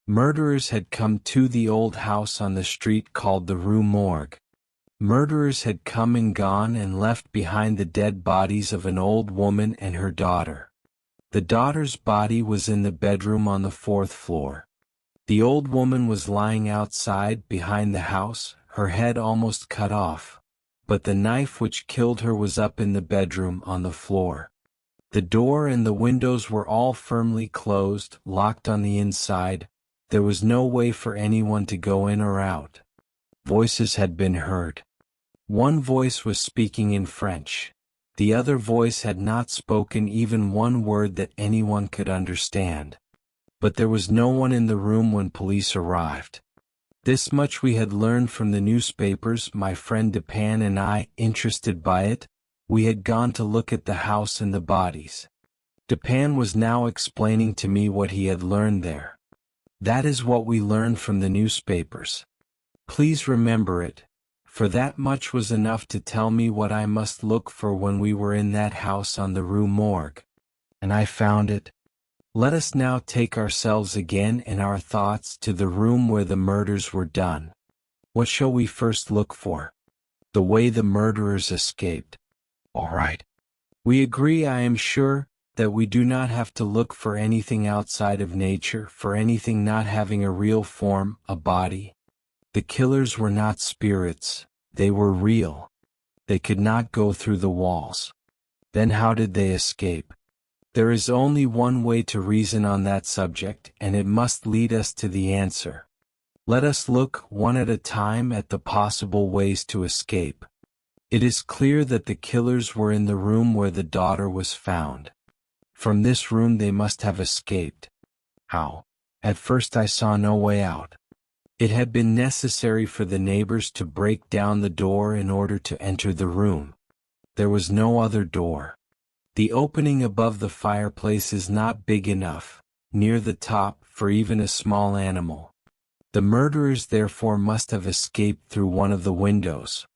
Murderers had come to the old house on the street called the Rue Morgue. Murderers had come and gone and left behind the dead bodies of an old woman and her daughter. The daughter's body was in the bedroom on the 4th floor. The old woman was lying outside behind the house, her head almost cut off, but the knife which killed her was up in the bedroom on the floor. The door and the windows were all firmly closed, locked on the inside. There was no way for anyone to go in or out. Voices had been heard. One voice was speaking in French. The other voice had not spoken even one word that anyone could understand. But there was no one in the room when police arrived. This much we had learned from the newspapers. My friend Dupin and I, interested by it, we had gone to look at the house and the bodies. Dupin was now explaining to me what he had learned there. That is what we learned from the newspapers. Please remember it, for that much was enough to tell me what I must look for when we were in that house on the Rue Morgue. And I found it. Let us now take ourselves again and our thoughts to the room where the murders were done. What shall we first look for? The way the murderers escaped. All right. We agree, I am sure, that we do not have to look for anything outside of nature, for anything not having a real form, a body. The killers were not spirits, they were real. They could not go through the walls. Then how did they escape? There is only one way to reason on that subject, and it must lead us to the answer. Let us look, one at a time, at the possible ways to escape. It is clear that the killers were in the room where the daughter was found. From this room they must have escaped. How? At first I saw no way out. It had been necessary for the neighbors to break down the door in order to enter the room. There was no other door. The opening above the fireplace is not big enough, near the top, for even a small animal. The murderers therefore must have escaped through one of the windows.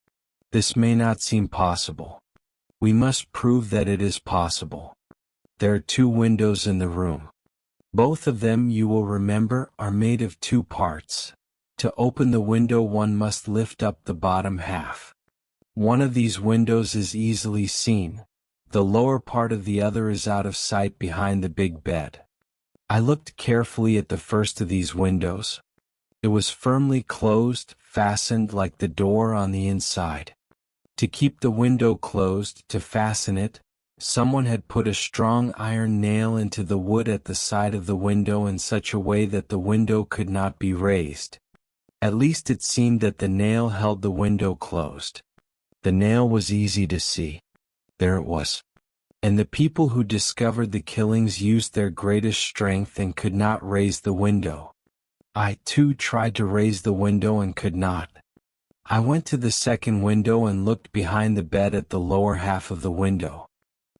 This may not seem possible. We must prove that it is possible. There are 2 windows in the room. Both of them, you will remember, are made of 2 parts. To open the window one must lift up the bottom half. One of these windows is easily seen. The lower part of the other is out of sight behind the big bed. I looked carefully at the first of these windows. It was firmly closed, fastened like the door on the inside. To keep the window closed, to fasten it, someone had put a strong iron nail into the wood at the side of the window in such a way that the window could not be raised. At least it seemed that the nail held the window closed. The nail was easy to see. There it was. And the people who discovered the killings used their greatest strength and could not raise the window. I, too, tried to raise the window and could not. I went to the second window and looked behind the bed at the lower half of the window.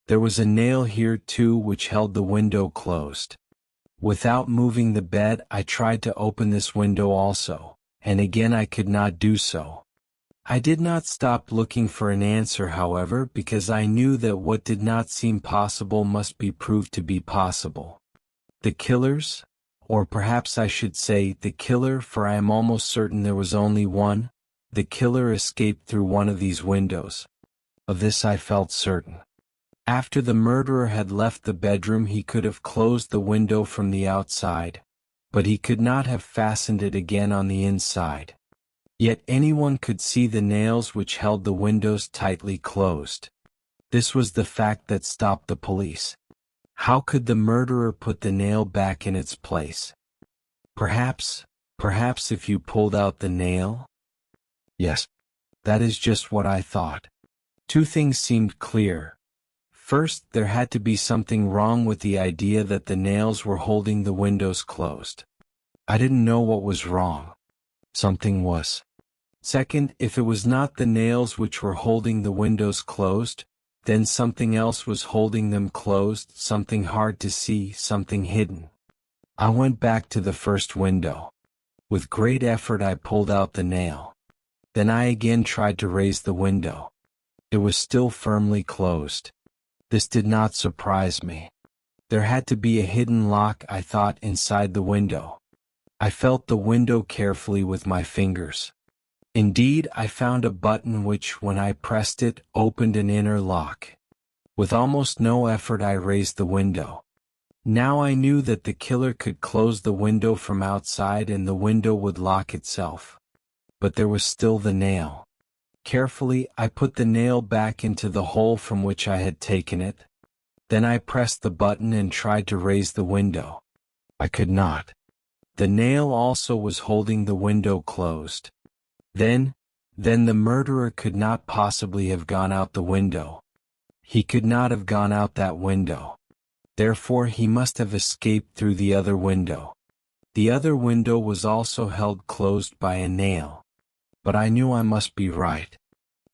There was a nail here too which held the window closed. Without moving the bed, I tried to open this window also, and again I could not do so. I did not stop looking for an answer, however, because I knew that what did not seem possible must be proved to be possible. The killers, or perhaps I should say the killer, for I am almost certain there was only one, the killer escaped through one of these windows. Of this I felt certain. After the murderer had left the bedroom he could have closed the window from the outside, but he could not have fastened it again on the inside. Yet anyone could see the nails which held the windows tightly closed. This was the fact that stopped the police. How could the murderer put the nail back in its place? Perhaps if you pulled out the nail? Yes, that is just what I thought. 2 things seemed clear. First, there had to be something wrong with the idea that the nails were holding the windows closed. I didn't know what was wrong. Something was. Second, if it was not the nails which were holding the windows closed, then something else was holding them closed, something hard to see, something hidden. I went back to the first window. With great effort I pulled out the nail. Then I again tried to raise the window. It was still firmly closed. This did not surprise me. There had to be a hidden lock, I thought, inside the window. I felt the window carefully with my fingers. Indeed, I found a button which, when I pressed it, opened an inner lock. With almost no effort I raised the window. Now I knew that the killer could close the window from outside and the window would lock itself. But there was still the nail. Carefully, I put the nail back into the hole from which I had taken it. Then I pressed the button and tried to raise the window. I could not. The nail also was holding the window closed. Then the murderer could not possibly have gone out the window. He could not have gone out that window. Therefore he must have escaped through the other window. The other window was also held closed by a nail. But I knew I must be right.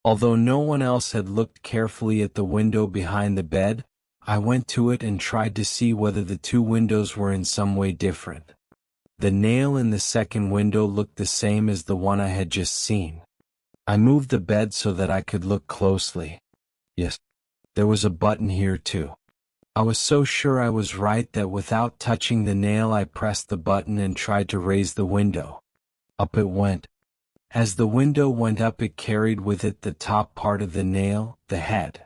Although no one else had looked carefully at the window behind the bed, I went to it and tried to see whether the two windows were in some way different. The nail in the second window looked the same as the one I had just seen. I moved the bed so that I could look closely. Yes, there was a button here too. I was so sure I was right that without touching the nail I pressed the button and tried to raise the window. Up it went. As the window went up it carried with it the top part of the nail, the head.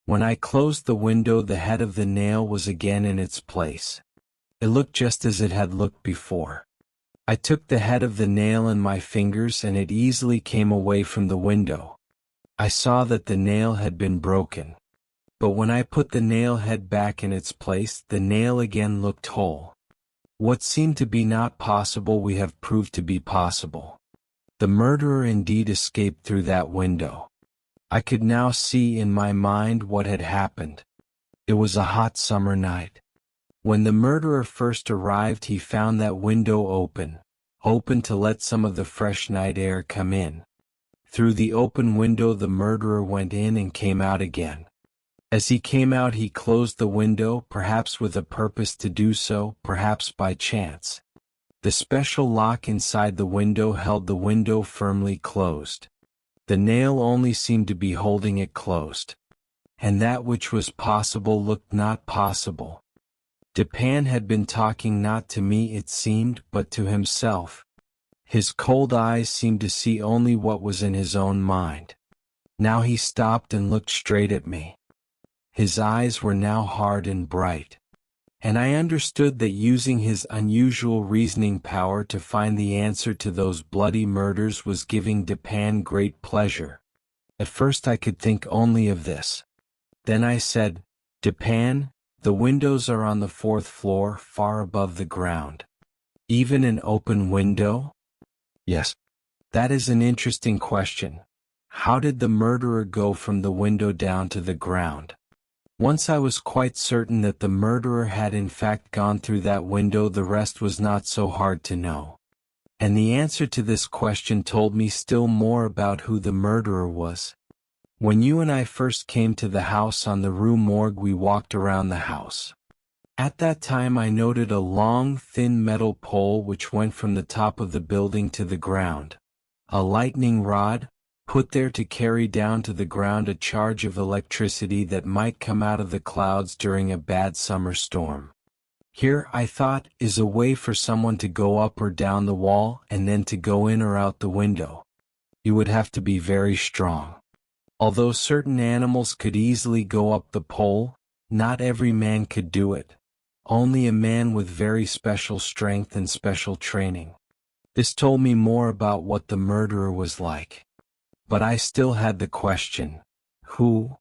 When I closed the window the head of the nail was again in its place. It looked just as it had looked before. I took the head of the nail in my fingers and it easily came away from the window. I saw that the nail had been broken. But when I put the nail head back in its place, the nail again looked whole. What seemed to be not possible we have proved to be possible. The murderer indeed escaped through that window. I could now see in my mind what had happened. It was a hot summer night. When the murderer first arrived he found that window open to let some of the fresh night air come in. Through the open window the murderer went in and came out again. As he came out he closed the window, perhaps with a purpose to do so, perhaps by chance. The special lock inside the window held the window firmly closed. The nail only seemed to be holding it closed. And that which was possible looked not possible. Dupin had been talking not to me it seemed, but to himself. His cold eyes seemed to see only what was in his own mind. Now he stopped and looked straight at me. His eyes were now hard and bright. And I understood that using his unusual reasoning power to find the answer to those bloody murders was giving Dupin great pleasure. At first I could think only of this. Then I said, "Dupin, the windows are on the 4th floor, far above the ground." "Even an open window?" "Yes." "That is an interesting question. How did the murderer go from the window down to the ground?" Once I was quite certain that the murderer had in fact gone through that window, the rest was not so hard to know. And the answer to this question told me still more about who the murderer was. When you and I first came to the house on the Rue Morgue we walked around the house. At that time I noted a long, thin metal pole which went from the top of the building to the ground. A lightning rod, put there to carry down to the ground a charge of electricity that might come out of the clouds during a bad summer storm. Here, I thought, is a way for someone to go up or down the wall and then to go in or out the window. You would have to be very strong. Although certain animals could easily go up the pole, not every man could do it. Only a man with very special strength and special training. This told me more about what the murderer was like. But I still had the question, who